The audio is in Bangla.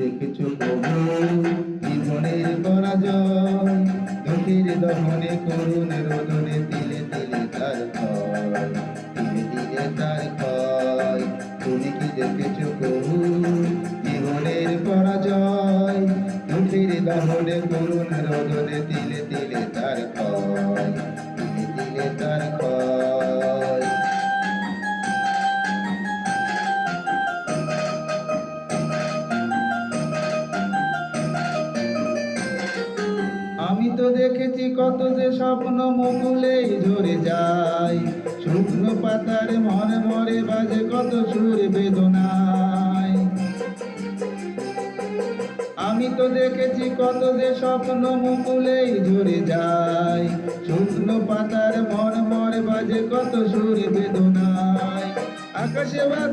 দেখেছো প্রভু জীবনের পরাজয়? দুঃখের দহনে করুণ রোদনে তিলে তিলে তার ক্ষয়, তিলে তিলে তার ক্ষয়। তুমি কি দেখেছো প্রভু জীবনের পরাজয়? দুঃখের দহনে করুণ রোদনে তিলে তিলে তার ক্ষয়, তিলে তিলে তার ক্ষয়। আমি তো দেখেছি কত যে স্বপ্ন মুকুলেই ঝরে যায়, শুকনো পাতার মরে মরে বাজে কত সুর বেদনায়। আমি তো দেখেছি কত যে স্বপ্ন মুকুলেই ঝরে যায়, শুকনো পাতার মরে মরে বাজে কত সুর বেদনায়। আকাশে বাতাসে